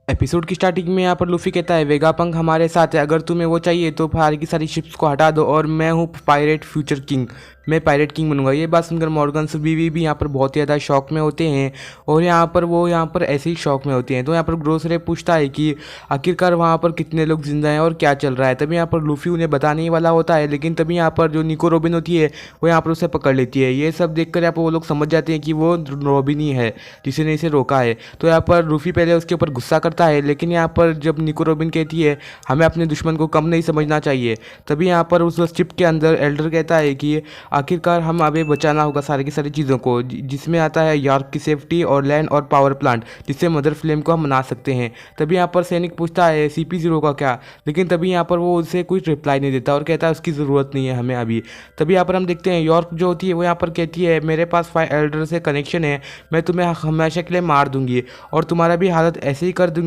Episode की starting में यहाँ पर लूफी कहता है वेगापंक हमारे साथ है, अगर तुम्हें वो चाहिए तो सारी की सारी शिप्स को हटा दो और मैं हूँ पायरेट फ्यूचर किंग, मैं पायरेट किंग बनूंगा। ये बात सुनकर मॉर्गन बीवी भी यहाँ पर बहुत ही ज़्यादा शौक में होते हैं और यहाँ पर ऐसे ही शौक में होते हैं। तो यहाँ पर ग्रोसरे पूछता है कि आखिरकार वहाँ पर कितने लोग जिंदा हैं और क्या चल रहा है। तभी यहाँ पर लूफी उन्हें बताने ही वाला होता है, लेकिन तभी यहाँ पर जो निको रोबिन होती है वो यहाँ पर उसे पकड़ लेती है। ये सब देखकर यहाँ पर वो लोग समझ जाते हैं कि वो रोबिन ही है जिसने इसे रोका है। तो यहाँ पर लूफी पहले उसके ऊपर गुस्सा करता है, लेकिन यहाँ पर जब निको रोबिन कहती है हमें अपने दुश्मन को कम नहीं समझना चाहिए, तभी यहाँ पर उस शिप के अंदर एल्डर कहता है कि आखिरकार हम अभी बचाना होगा सारी की सारी चीज़ों को, जिसमें आता है यॉर्क की सेफ्टी और लैंड और पावर प्लांट, जिससे मदर फ्लेम को हम बना सकते हैं। तभी यहाँ पर सैनिक पूछता है CP0 का क्या, लेकिन तभी यहाँ पर वो उसे कुछ रिप्लाई नहीं देता और कहता है उसकी ज़रूरत नहीं है हमें अभी। तभी यहाँ पर हम देखते हैं यॉर्क जो होती है वो यहाँ पर कहती है मेरे पास 5 एल्डर से कनेक्शन है, मैं तुम्हें हमेशा के लिए मार दूंगी और तुम्हारा भी हालत ऐसे ही कर दूंगी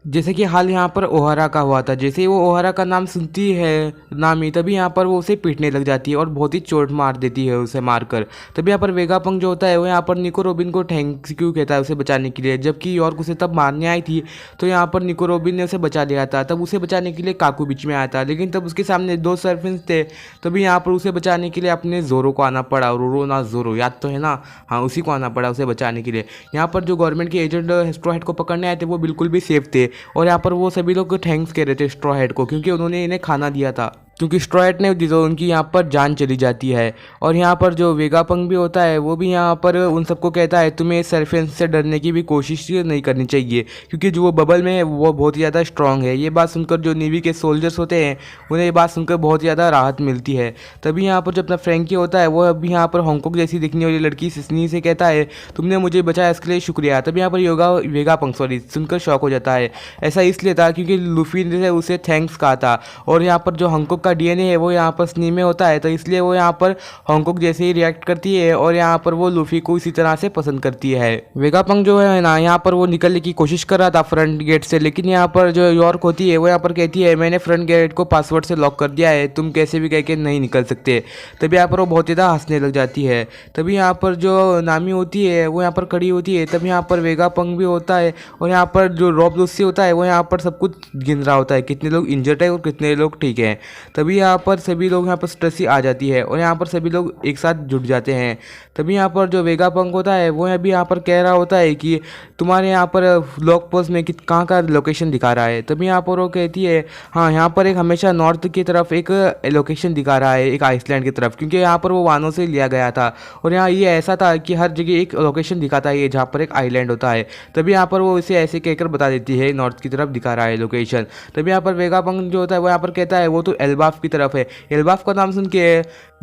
जैसे कि हाल यहाँ पर ओहारा का हुआ था। जैसे ही वो ओहारा का नाम सुनती है नामी, तभी यहाँ पर वो उसे पीटने लग जाती है और बहुत ही चोट मार देती है उसे मारकर। तभी यहाँ पर वेगापंक जो होता है वो यहाँ पर निको रोबिन को थैंक्स क्यों कहता है उसे बचाने के लिए, जबकि यॉर्क उसे तब मारने आई थी तो यहाँ पर निको रोबिन ने उसे बचा लिया था। तब उसे बचाने के लिए काकू बीच में आया था, लेकिन तब उसके सामने 2 सर्फिन्स थे। तभी यहाँ पर उसे बचाने के लिए अपने जोरो को आना पड़ा, रोरो ना जोरो याद तो है ना, हाँ उसी को आना पड़ा उसे बचाने के लिए। यहाँ पर जो गवर्नमेंट के एजेंट स्ट्रॉ हेड को पकड़ने आए थे वो बिल्कुल भी सेफ थे और यहाँ पर वो सभी लोग थैंक्स कह रहे थे स्ट्रॉ हेड को, क्योंकि उन्होंने इन्हें खाना दिया था, क्योंकि स्ट्रॉ हेड ने दी तो उनकी यहाँ पर जान चली जाती है। और यहाँ पर जो वेगापंक भी होता है वो भी यहाँ पर उन सबको कहता है तुम्हें सर्फेंस से डरने की भी कोशिश नहीं करनी चाहिए, क्योंकि जो वो बबल में है वो बहुत ही ज़्यादा स्ट्रांग है। ये बात सुनकर जो नेवी के सोल्जर्स होते हैं उन्हें ये बात सुनकर बहुत ही ज़्यादा राहत मिलती है। तभी यहाँ पर जो अपना फ्रेंकी होता है वो अभी यहाँ पर हांगकांग जैसी दिखने वाली लड़की सिस्नी से कहता है तुमने मुझे बचाया इसके लिए शुक्रिया। तभी यहाँ पर वेगापंक सुनकर शौक हो जाता है। ऐसा इसलिए था क्योंकि लूफी ने उसे थैंक्स कहा था और यहाँ पर जो हांगकांग का DNA है वो यहाँ पर स्नी में होता है, तो इसलिए वो यहाँ पर हांगकांग जैसे ही रिएक्ट करती है और यहाँ पर वो लूफी को इसी तरह से पसंद करती है। वेगापंक जो है ना यहाँ पर वो निकलने की कोशिश कर रहा था फ्रंट गेट से, लेकिन यहाँ पर जो यॉर्क होती है वो यहाँ पर कहती है मैंने फ्रंट गेट को पासवर्ड से लॉक कर दिया है, तुम कैसे भी कह के नहीं निकल सकते। तभी यहाँ पर वो बहुत ज़्यादा हंसने लग जाती है। तभी यहाँ पर जो नामी होती है वो यहाँ पर खड़ी होती है। तभी यहाँ पर वेगापंक भी होता है और यहाँ पर जो रॉब लूसी होता है वो यहाँ पर सब कुछ गिन रहा होता है कितने लोग इंजर्ड है और कितने लोग ठीक हैं। तभी यहाँ पर सभी लोग यहाँ पर स्ट्रेसी आ जाती है और यहाँ पर सभी लोग एक साथ जुट जाते हैं। तभी यहाँ पर जो वेगापंक होता है वो अभी यहाँ पर कह रहा होता है कि तुम्हारे यहाँ पर लॉग पोस्ट में कहाँ का लोकेशन दिखा रहा है। तभी यहाँ पर वो कहती है हाँ यहाँ पर एक हमेशा नॉर्थ की तरफ एक लोकेशन दिखा रहा है, एक आइसलैंड की तरफ, क्योंकि यहाँ पर वो वानों से लिया गया था और यहाँ ये ऐसा था कि हर जगह एक लोकेशन दिखाता है जहाँ पर एक आइलैंड होता है। तभी यहाँ पर वो इसे ऐसे कहकर बता देती है नॉर्थ की तरफ दिखा रहा है लोकेशन। तभी यहाँ पर वेगापंक जो होता है वो यहाँ पर कहता है वो तो एल्बाफ की तरफ है। एल्बाफ का नाम सुन के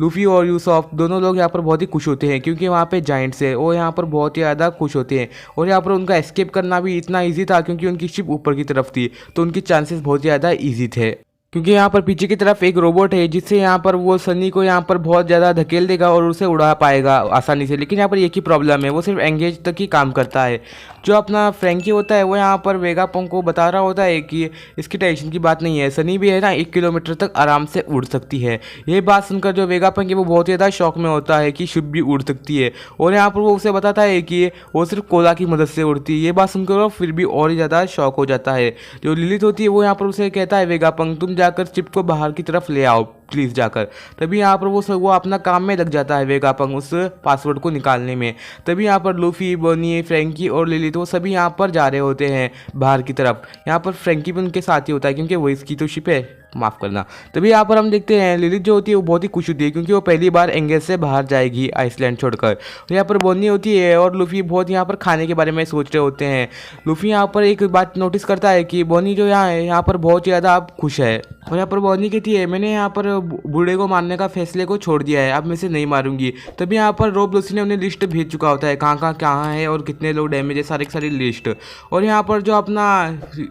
लूफी और यूसॉफ दोनों लोग यहाँ पर बहुत ही खुश होते हैं, क्योंकि वहाँ पे जाइंट्स है और यहाँ पर बहुत ही ज़्यादा खुश होते हैं। और यहाँ पर उनका एस्केप करना भी इतना इजी था क्योंकि उनकी शिप ऊपर की तरफ थी, तो उनके चांसेस बहुत ज़्यादा इजी थे। क्योंकि यहाँ पर पीछे की तरफ एक रोबोट है जिससे यहाँ पर वो सनी को यहाँ पर बहुत ज़्यादा धकेल देगा और उसे उड़ा पाएगा आसानी से। लेकिन यहाँ पर एक ही प्रॉब्लम है, वो सिर्फ एंगेज तक ही काम करता है। जो अपना फ्रेंकी होता है वो यहाँ पर वेगापंक को बता रहा होता है कि इसकी टेंशन की बात नहीं है, सनी भी है ना 1 किलोमीटर तक आराम से उड़ सकती है। ये बात सुनकर जो वेगापंक है वो बहुत ज़्यादा शौक में होता है कि शिप भी उड़ सकती है और यहाँ पर वो उसे बताता है कि वो सिर्फ कोला की मदद से उड़ती है। ये बात सुनकर वो फिर भी और ज़्यादा शौक हो जाता है। जो लिलित होती है वो यहाँ पर उसे कहता है वेगापंक तुम जाकर शिप को बाहर की तरफ ले आओ प्लीज़ जाकर। तभी यहाँ पर वो अपना काम में लग जाता है वेगापंक उस पासवर्ड को निकालने में। तभी यहाँ पर लूफी, बनी, फ्रेंकी और लिलित वो सभी यहाँ पर जा रहे होते हैं बाहर की तरफ। यहाँ पर फ्रेंकी भी उनके साथ ही होता है क्योंकि वो इसकी तो शिप है, माफ़ करना। तभी यहाँ पर हम देखते हैं लिलित जो होती है वो बहुत ही खुश होती है क्योंकि वो पहली बार एंगेज से बाहर जाएगी आइसलैंड छोड़कर। तो यहाँ पर बोनी होती है और लूफी बहुत यहाँ पर खाने के बारे में सोच रहे होते हैं। लूफी यहाँ पर एक बात नोटिस करता है कि बोनी जो यहाँ है यहाँ पर बहुत ज़्यादा अब खुश है और यहाँ पर बोनी कहती है मैंने यहाँ पर बूढ़े को मारने का फैसले को छोड़ दिया है, अब मैं इसे नहीं मारूंगी। तभी यहाँ पर रॉब लूसी ने उन्हें लिस्ट भेज चुका होता है कहाँ है और कितने लोग डैमेज है, सारी सारी लिस्ट। और यहाँ पर जो अपना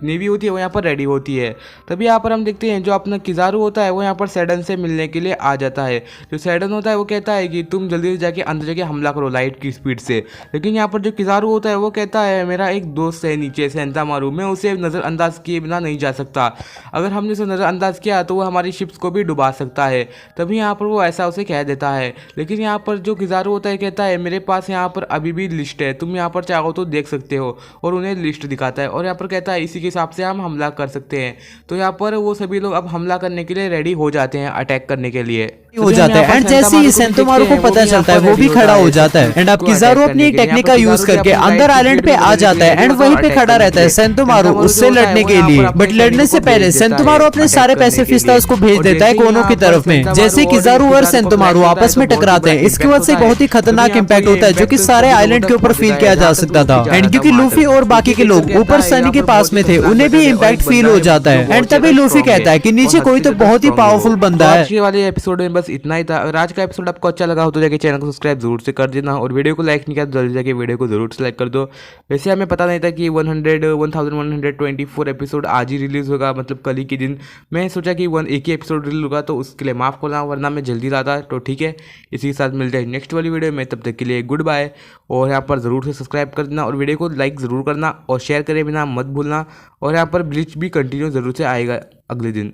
नेवी होती है वो यहाँ पर रेडी होती है। तभी यहाँ पर हम देखते हैं जो अपना किजारू होता है वो यहाँ पर सैडन से मिलने के लिए आ जाता है। जो सैडन होता है वो कहता है कि तुम जल्दी से जाके अंदर जाके हमला करो लाइट की स्पीड से। लेकिन यहाँ पर जो किजारू होता है वो कहता है मेरा एक दोस्त है नीचे सेंता मारू, मैं उसे नज़रअंदाज किए बिना नहीं जा सकता, अगर हमने उसे नज़रअंदाज अंदाज किया तो वो हमारी शिप्स को भी डुबा सकता है। तभी यहाँ पर वो ऐसा उसे कह देता है। लेकिन यहाँ पर जो किज़ारू होता है कहता है मेरे पास यहाँ पर अभी भी लिस्ट है, तुम यहाँ पर चाहो तो देख सकते हो, और उन्हें लिस्ट दिखाता है और यहाँ पर कहता है इसी के हिसाब से हम हमला कर सकते हैं। तो यहाँ पर वो सभी लोग अब हमला करने के लिए रेडी हो जाते हैं, अटैक करने के लिए हो जाता है। एंड जैसे ही सेंटोमारू को पता चलता है वो भी खड़ा हो जाता है एंड अब किज़ारू अपनी टेक्निक का यूज करके अंदर आइलैंड पे आ जाता है एंड वहीं पे खड़ा रहता है सेंटोमारू उससे लड़ने के लिए। बट लड़ने से पहले सेंटोमारू अपने सारे पैसिफिस्टास को भेज देता है कोनों की तरफ में। जैसे किज़ारू और सेंटोमारू आपस में टकराते हैं, इसके वजह से बहुत ही खतरनाक इंपैक्ट होता है जो कि सारे आइलैंड के ऊपर फील किया जा सकता था। एंड क्योंकि लूफी और बाकी के लोग ऊपर सनी के पास में थे उन्हें भी इम्पैक्ट फील हो जाता है। एंड तभी लूफी कहता है कि नीचे कोई तो बहुत ही पावरफुल बंदा है। आज वाले एपिसोड में बस इतना ही था। अगर आज का एपिसोड आपको अच्छा लगा हो तो जाके चैनल को सब्सक्राइब जरूर से कर देना, और वीडियो को लाइक नहीं किया तो जल्दी जाके वीडियो को जरूर से लाइक कर दो। वैसे हमें पता नहीं था कि 1124 एपिसोड आज ही रिलीज होगा, मतलब कल ही के दिन। मैं सोचा कि एक ही एपिसोड रिलीज होगा तो उसके लिए माफ़ करना, वरना मैं जल्दी रहा था। तो ठीक है, इसी के साथ मिलते हैं नेक्स्ट वाली वीडियो में, तब तक के लिए गुड बाय। और यहाँ पर ज़रूर से सब्सक्राइब कर देना और वीडियो को लाइक ज़रूर करना और शेयर करे बिना मत भूलना। और यहाँ पर ब्लीच भी कंटिन्यू ज़रूर से आएगा अगले दिन।